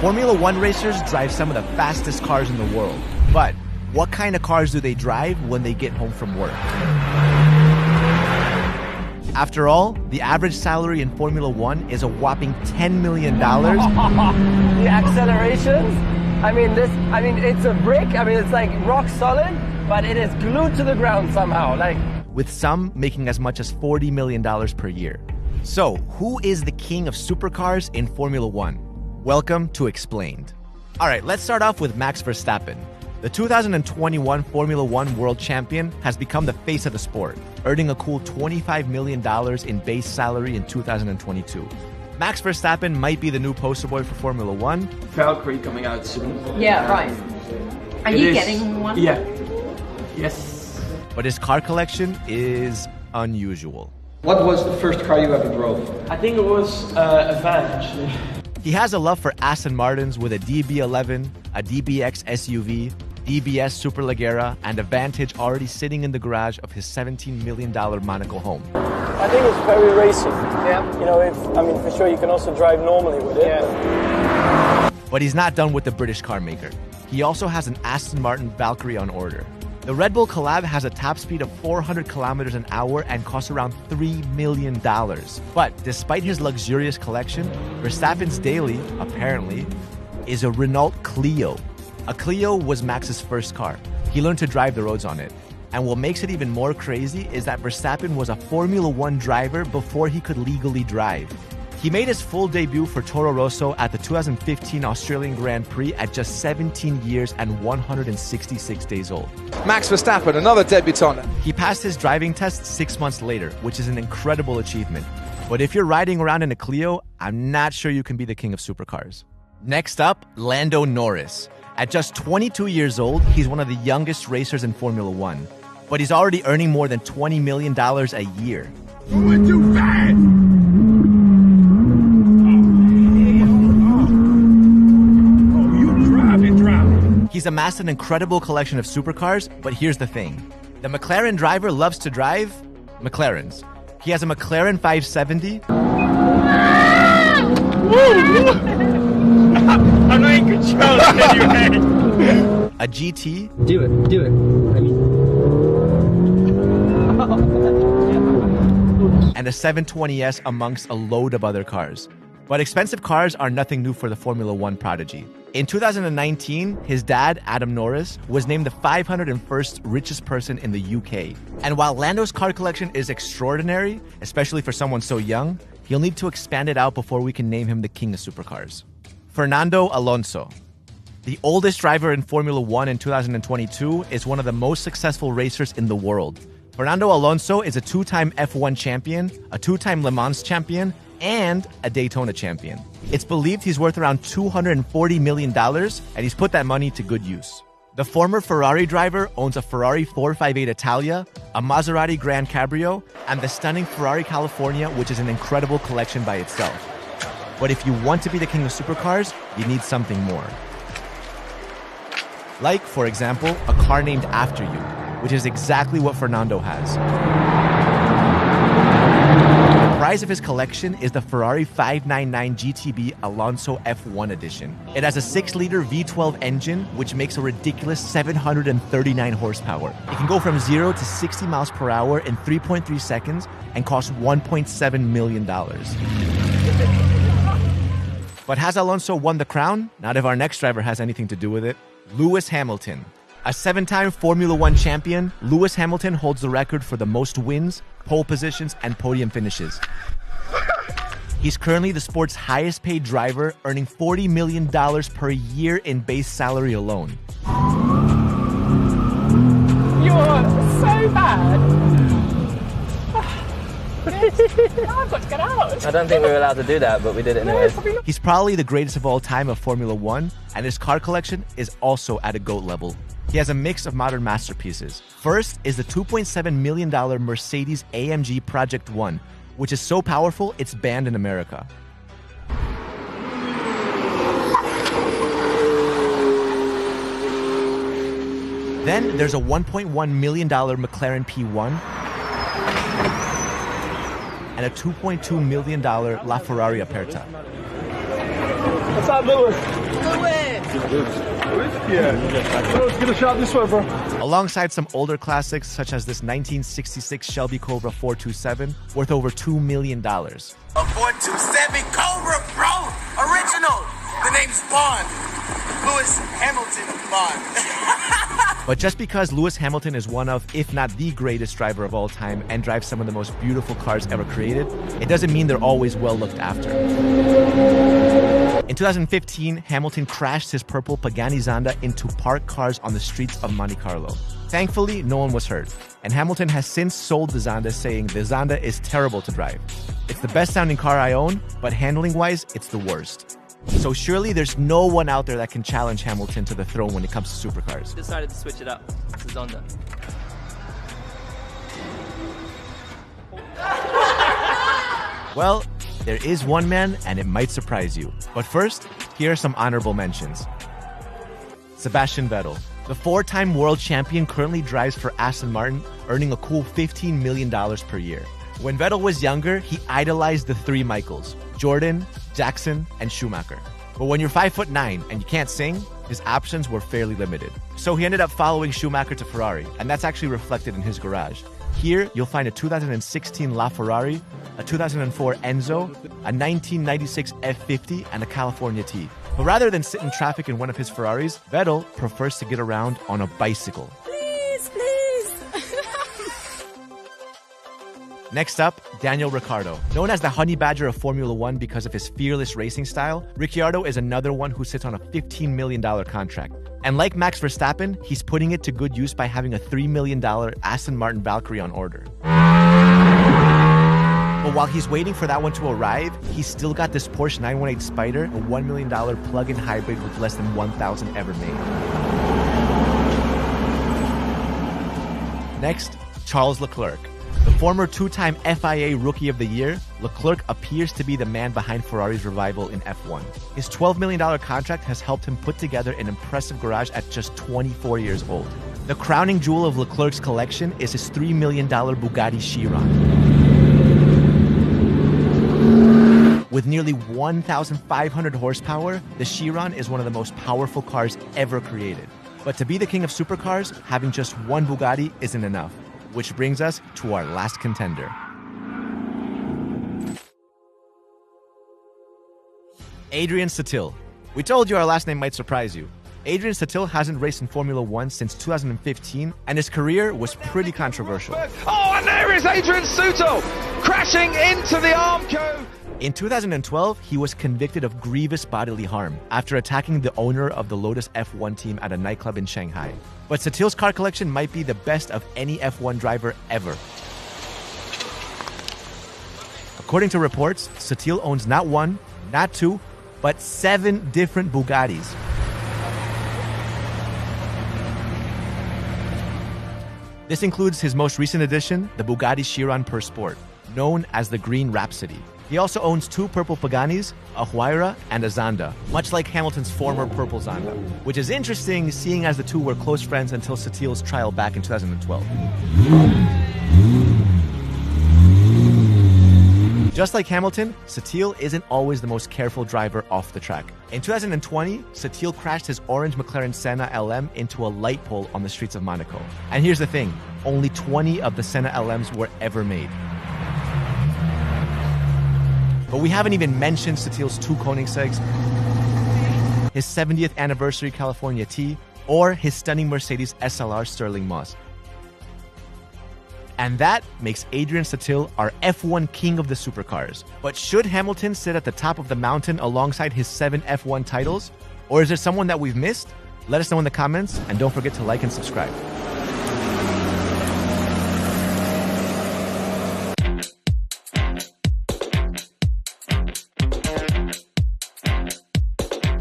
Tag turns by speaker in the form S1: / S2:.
S1: Formula One racers drive some of the fastest cars in the world. But what kind of cars do they drive when they get home from work? After all, the average salary in Formula One is a whopping $10 million.
S2: The accelerations? I mean, it's a brick. I mean, it's like rock solid, but it is glued to the ground somehow.
S1: With some making as much as $40 million per year. So, who is the king of supercars in Formula One? Welcome to Explained. All right, let's start off with Max Verstappen. The 2021 Formula One world champion has become the face of the sport, earning a cool $25 million in base salary in 2022. Max Verstappen might be the new poster boy for Formula One.
S3: Valkyrie coming out soon.
S4: Yeah, right. Are you getting one?
S3: Yeah. Yes.
S1: But his car collection is unusual.
S3: What was the first car you ever drove? I think it was a van, actually.
S1: He has a love for Aston Martins with a DB11, a DBX SUV, DBS Superleggera, and a Vantage already sitting in the garage of his $17 million Monaco home.
S2: I think it's very racing. Yeah. You know, for sure you can also drive normally with it. Yeah.
S1: But he's not done with the British car maker. He also has an Aston Martin Valkyrie on order. The Red Bull collab has a top speed of 400 kilometers an hour and costs around $3 million. But despite his luxurious collection, Verstappen's daily, apparently, is a Renault Clio. A Clio was Max's first car. He learned to drive the roads on it. And what makes it even more crazy is that Verstappen was a Formula One driver before he could legally drive. He made his full debut for Toro Rosso at the 2015 Australian Grand Prix at just 17 years and 166 days old.
S5: Max Verstappen, another debutant.
S1: He passed his driving test 6 months later, which is an incredible achievement. But if you're riding around in a Clio, I'm not sure you can be the king of supercars. Next up, Lando Norris. At just 22 years old, he's one of the youngest racers in Formula One. But he's already earning more than $20 million a year.
S6: Moving too fast!
S1: He's amassed an incredible collection of supercars, but here's the thing. The McLaren driver loves to drive McLarens. He has a McLaren 570.
S6: I'm not in control anyway.
S1: A GT.
S3: Do it.
S1: And a 720S amongst a load of other cars. But expensive cars are nothing new for the Formula One prodigy. In 2019, his dad, Adam Norris, was named the 501st richest person in the UK. And while Lando's car collection is extraordinary, especially for someone so young, he'll need to expand it out before we can name him the king of supercars. Fernando Alonso. The oldest driver in Formula One in 2022 is one of the most successful racers in the world. Fernando Alonso is a two-time F1 champion, a two-time Le Mans champion, and a Daytona champion. It's believed he's worth around $240 million, and he's put that money to good use. The former Ferrari driver owns a Ferrari 458 Italia, a Maserati Grand Cabrio, and the stunning Ferrari California, which is an incredible collection by itself. But if you want to be the king of supercars, you need something more. Like, for example, a car named after you, which is exactly what Fernando has. The prize of his collection is the Ferrari 599 GTB Alonso F1 edition. It has a 6-liter V12 engine, which makes a ridiculous 739 horsepower. It can go from 0 to 60 miles per hour in 3.3 seconds and costs $1.7 million. But has Alonso won the crown? Not if our next driver has anything to do with it. Lewis Hamilton. A 7-time Formula One champion, Lewis Hamilton holds the record for the most wins, pole positions, and podium finishes. He's currently the sport's highest paid driver, earning $40 million per year in base salary alone.
S2: You are so bad. I've got to get out.
S7: I don't think we were allowed to do that, but we did it anyway.
S1: He's probably the greatest of all time of Formula One, and his car collection is also at a GOAT level. He has a mix of modern masterpieces. First is the $2.7 million Mercedes AMG Project One, which is so powerful it's banned in America. Then there's a $1.1 million McLaren P1 and a $2.2 million LaFerrari Aperta.
S2: What's up, Lewis?
S6: Let's get a shot this way, bro.
S1: Alongside some older classics such as this 1966 Shelby Cobra 427 worth over $2 million.
S8: A 427 Cobra, bro! Original! The name's Bond. Lewis Hamilton Bond.
S1: But just because Lewis Hamilton is one of, if not the greatest driver of all time and drives some of the most beautiful cars ever created, it doesn't mean they're always well looked after. In 2015, Hamilton crashed his purple Pagani Zonda into parked cars on the streets of Monte Carlo. Thankfully, no one was hurt, and Hamilton has since sold the Zonda, saying the Zonda is terrible to drive. It's the best sounding car I own, but handling-wise, it's the worst. So surely there's no one out there that can challenge Hamilton to the throne when it comes to supercars.
S7: Decided to switch it up. It's a Zonda.
S1: Well, there is one man, and it might surprise you. But first, here are some honorable mentions. Sebastian Vettel. The four-time world champion currently drives for Aston Martin, earning a cool $15 million per year. When Vettel was younger, he idolized the three Michaels: Jordan, Jackson, and Schumacher. But when you're 5'9" and you can't sing, his options were fairly limited. So he ended up following Schumacher to Ferrari, and that's actually reflected in his garage. Here, you'll find a 2016 LaFerrari, a 2004 Enzo, a 1996 F50, and a California T. But rather than sit in traffic in one of his Ferraris, Vettel prefers to get around on a bicycle. Next up, Daniel Ricciardo. Known as the honey badger of Formula One because of his fearless racing style, Ricciardo is another one who sits on a $15 million contract. And like Max Verstappen, he's putting it to good use by having a $3 million Aston Martin Valkyrie on order. But while he's waiting for that one to arrive, he's still got this Porsche 918 Spider, a $1 million plug-in hybrid with less than 1,000 ever made. Next, Charles Leclerc. The former two-time FIA Rookie of the Year, Leclerc appears to be the man behind Ferrari's revival in F1. His $12 million contract has helped him put together an impressive garage at just 24 years old. The crowning jewel of Leclerc's collection is his $3 million Bugatti Chiron. With nearly 1,500 horsepower, the Chiron is one of the most powerful cars ever created. But to be the king of supercars, having just one Bugatti isn't enough. Which brings us to our last contender. Adrian Sutil. We told you our last name might surprise you. Adrian Sutil hasn't raced in Formula One since 2015, and his career was pretty controversial.
S5: Oh, and there is Adrian Sutil crashing into the Armco.
S1: In 2012, he was convicted of grievous bodily harm after attacking the owner of the Lotus F1 team at a nightclub in Shanghai. But Sutil's car collection might be the best of any F1 driver ever. According to reports, Sutil owns not one, not two, but 7 different Bugattis. This includes his most recent addition, the Bugatti Chiron Per Sport, known as the Green Rhapsody. He also owns 2 purple Paganis, a Huayra, and a Zonda, much like Hamilton's former purple Zonda, which is interesting seeing as the two were close friends until Sutil's trial back in 2012. Just like Hamilton, Sutil isn't always the most careful driver off the track. In 2020, Sutil crashed his orange McLaren Senna LM into a light pole on the streets of Monaco. And here's the thing, only 20 of the Senna LMs were ever made. But we haven't even mentioned Sutil's 2 Koenigsegg's, his 70th anniversary California T, or his stunning Mercedes SLR Sterling Moss. And that makes Adrian Sutil our F1 king of the supercars. But should Hamilton sit at the top of the mountain alongside his 7 F1 titles? Or is there someone that we've missed? Let us know in the comments, and don't forget to like and subscribe.